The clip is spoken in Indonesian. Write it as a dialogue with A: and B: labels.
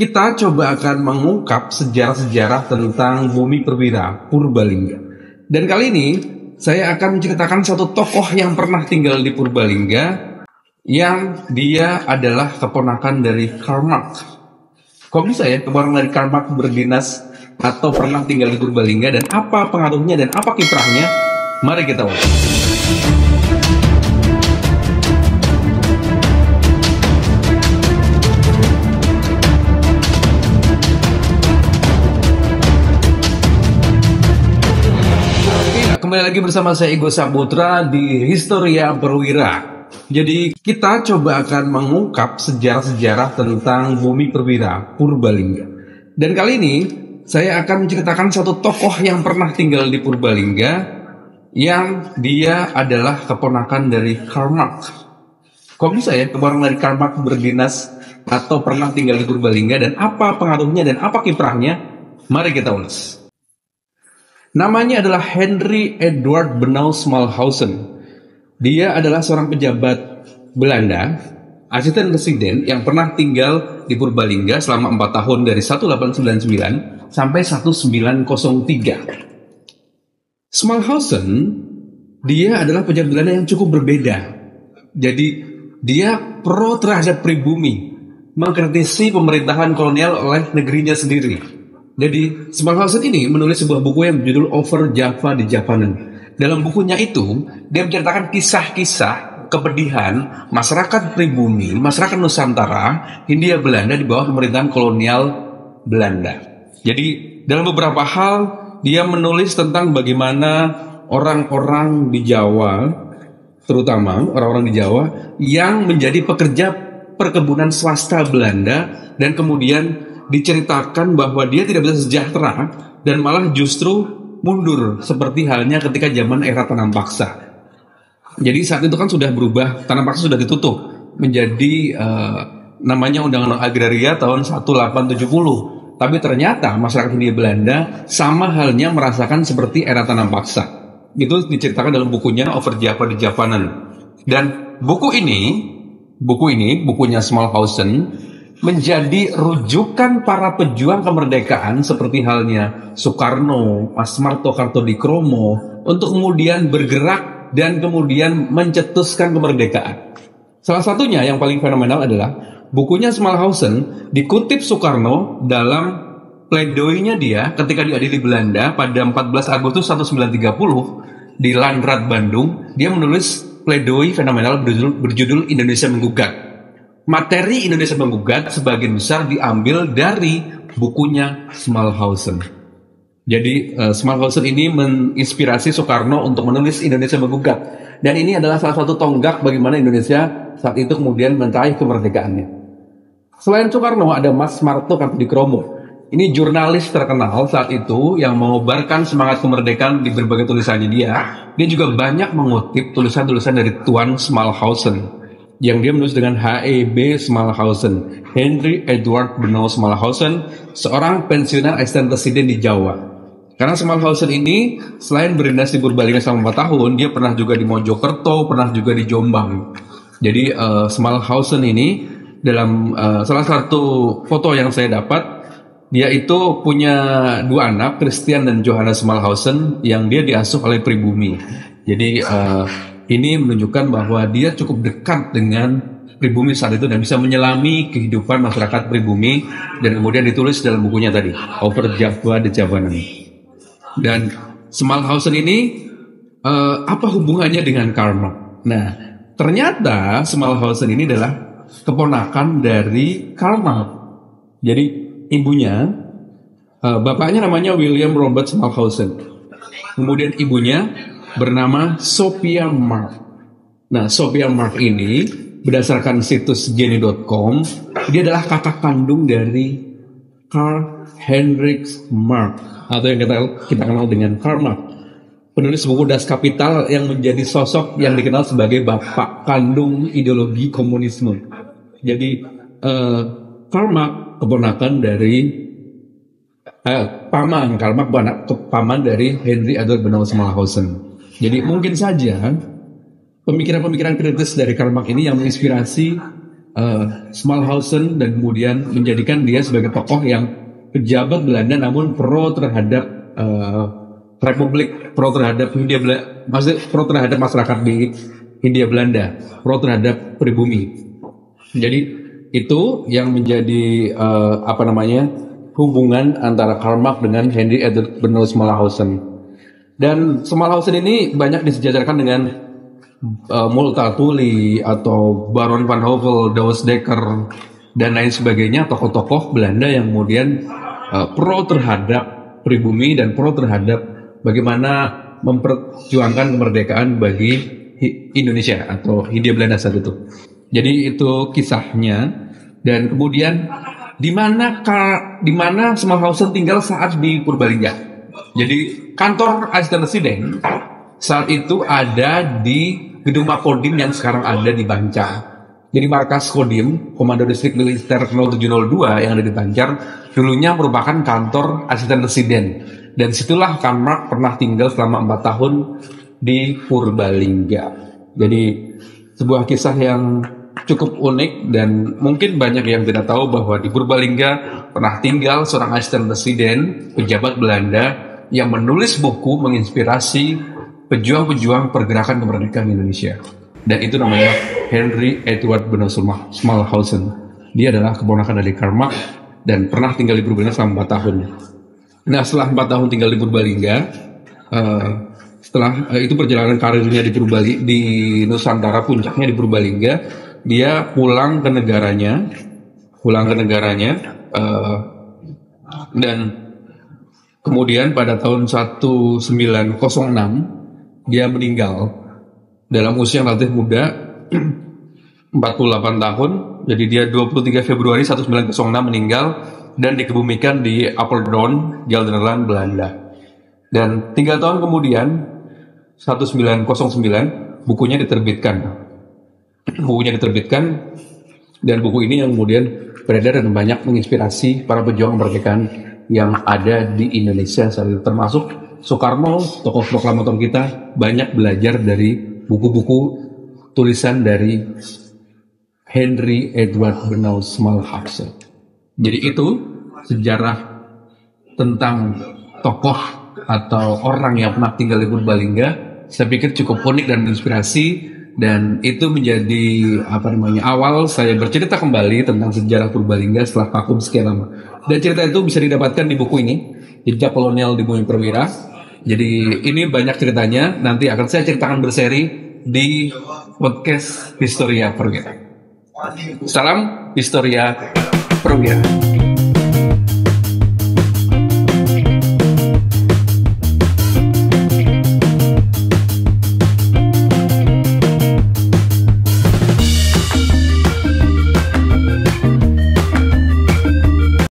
A: Kita coba akan mengungkap sejarah-sejarah tentang Bumi Perwira Purbalingga. Dan kali ini saya akan menceritakan satu tokoh yang pernah tinggal di Purbalingga, yang dia adalah keponakan dari Karl Marx. Kok bisa ya keponakan dari Karl Marx berdinas atau pernah tinggal di Purbalingga, dan apa pengaruhnya dan apa kiprahnya? Mari kita ulas. Kembali lagi bersama saya Igo Saputra di Historia Perwira. Jadi kita coba akan mengungkap sejarah-sejarah tentang Bumi Perwira Purbalingga. Dan kali ini saya akan menceritakan satu tokoh yang pernah tinggal di Purbalingga, yang dia adalah keponakan dari Karl Marx. Kok bisa ya keponakan dari Karl Marx berdinas atau pernah tinggal di Purbalingga, dan apa pengaruhnya dan apa kiprahnya? Mari kita ulas. Namanya adalah Henry Eduard Benauw Smalhausen. Dia adalah seorang pejabat Belanda, asisten presiden yang pernah tinggal di Purbalingga selama 4 tahun dari 1899 sampai 1903. Smalhausen, dia adalah pejabat Belanda yang cukup berbeda. Jadi dia pro terhadap pribumi, mengkritisi pemerintahan kolonial oleh negerinya sendiri. Jadi Smalhausen ini menulis sebuah buku yang berjudul Over Java di Javanen. Dalam bukunya itu, dia menceritakan kisah-kisah kepedihan masyarakat pribumi, masyarakat Nusantara, Hindia Belanda di bawah pemerintahan kolonial Belanda. Jadi dalam beberapa hal dia menulis tentang bagaimana orang-orang di Jawa, terutama orang-orang di Jawa yang menjadi pekerja perkebunan swasta Belanda, dan kemudian diceritakan bahwa dia tidak bisa sejahtera dan malah justru mundur seperti halnya ketika zaman era tanam paksa. Jadi saat itu kan sudah berubah, tanam paksa sudah ditutup menjadi namanya Undang-Undang Agraria tahun 1870. Tapi ternyata masyarakat Hindia Belanda sama halnya merasakan seperti era tanam paksa. Itu diceritakan dalam bukunya Over Java di Javanen. Dan bukunya Smalhausen menjadi rujukan para pejuang kemerdekaan seperti halnya Soekarno, Asmarto Kartodikromo untuk kemudian bergerak dan kemudian mencetuskan kemerdekaan. Salah satunya yang paling fenomenal adalah bukunya Smalhausen dikutip Soekarno dalam pledoinya dia ketika diadili Belanda pada 14 Agustus 1930 di Landrat Bandung. Dia menulis pledoi fenomenal berjudul Indonesia Menggugat. Materi Indonesia Menggugat sebagian besar diambil dari bukunya Smalhausen. Jadi Smalhausen ini menginspirasi Soekarno untuk menulis Indonesia Menggugat. Dan ini adalah salah satu tonggak bagaimana Indonesia saat itu kemudian meraih kemerdekaannya. Selain Soekarno ada Mas Marto Kartodikromo. Ini jurnalis terkenal saat itu yang mengobarkan semangat kemerdekaan di berbagai tulisannya dia. Dia juga banyak mengutip tulisan-tulisan dari Tuan Smalhausen, yang dia menulis dengan H.E.B. Smalhausen, Henry Eduard Benauw Smalhausen, seorang pensiunan asisten presiden di Jawa. Karena Smalhausen ini selain berdinas di Purbalingga selama 4 tahun, dia pernah juga di Mojokerto, pernah juga di Jombang. Jadi Smalhausen ini dalam salah satu foto yang saya dapat, dia itu punya 2 anak, Christian dan Johanna Smalhausen, yang dia diasuh oleh pribumi. Jadi ini menunjukkan bahwa dia cukup dekat dengan pribumi saat itu dan bisa menyelami kehidupan masyarakat pribumi, dan kemudian ditulis dalam bukunya tadi, Over Java di Javanen. Dan Smalhausen ini apa hubungannya dengan Karl Marx? Nah, ternyata Smalhausen ini adalah keponakan dari Karl Marx. Jadi ibunya, bapaknya namanya William Robert Smalhausen. Kemudian ibunya bernama Sophia Marx. Nah, Sophia Marx ini berdasarkan situs Geni.com, dia adalah kakak kandung dari Karl Heinrich Marx, atau yang kita kenal dengan Karl Marx, penulis buku Das Kapital, yang menjadi sosok yang dikenal sebagai bapak kandung ideologi komunisme. Jadi Karl Marx keponakan dari paman Karl Marx, paman dari Henry Eduard Benauw Smalhausen. Jadi mungkin saja pemikiran-pemikiran kritis dari Karl Marx ini yang menginspirasi Smalhausen dan kemudian menjadikan dia sebagai tokoh yang pejabat Belanda namun pro terhadap Republik, pro terhadap Hindia Belanda, maksudnya pro terhadap masyarakat di Hindia Belanda, pro terhadap pribumi. Jadi itu yang menjadi hubungan antara Karl Marx dengan Henry Edward Bernard Smalhausen. Dan Smalhausen ini banyak disejajarkan dengan Multatuli atau Baron van Hove, Douwes Dekker dan lain sebagainya, tokoh-tokoh Belanda yang kemudian pro terhadap pribumi dan pro terhadap bagaimana memperjuangkan kemerdekaan bagi Indonesia atau Hindia Belanda saat itu. Jadi itu kisahnya. Dan kemudian di mana Smalhausen tinggal saat di Purbalingga. Jadi kantor asisten presiden saat itu ada di gedung Makodim yang sekarang ada di Banjar. Jadi markas Kodim, Komando Distrik Militer 0702 yang ada di Banjar, dulunya merupakan kantor asisten presiden. Dan situlah Karl Marx pernah tinggal selama 4 tahun di Purbalingga. Jadi sebuah kisah yang cukup unik dan mungkin banyak yang tidak tahu bahwa di Purbalingga pernah tinggal seorang asisten presiden, pejabat Belanda yang menulis buku menginspirasi pejuang-pejuang pergerakan kemerdekaan Indonesia. Dan itu namanya Henry Edward Bernard Smalhausen. Dia adalah keponakan dari Karl Marx dan pernah tinggal di Purbalingga selama 4 tahun. Nah, setelah 4 tahun tinggal di Purbalingga, setelah itu perjalanan karirnya di Nusantara, puncaknya di Purbalingga, dia pulang ke negaranya, dan kemudian pada tahun 1906 dia meninggal dalam usia yang relatif muda, 48 tahun. Jadi dia 23 Februari 1906 meninggal dan dikebumikan di Apeldoorn, Gelderland, Belanda. Dan 3 tahun kemudian 1909 bukunya diterbitkan. Dan buku ini yang kemudian beredar dan banyak menginspirasi para pejuang kemerdekaan yang ada di Indonesia saat itu, termasuk Soekarno, tokoh proklamator kita, banyak belajar dari buku-buku tulisan dari Henry Edward Bernard Smalhausen. Jadi itu sejarah tentang tokoh atau orang yang pernah tinggal di Purbalingga. Saya pikir cukup unik dan menginspirasi, dan itu menjadi awal saya bercerita kembali tentang sejarah Purbalingga setelah vakum sekian lama. Dan cerita itu bisa didapatkan di buku ini, Jejak Kolonial di Bumi Perwira. Jadi ini banyak ceritanya, nanti akan saya ceritakan berseri di podcast Historia Perwira. Salam Historia Perwira.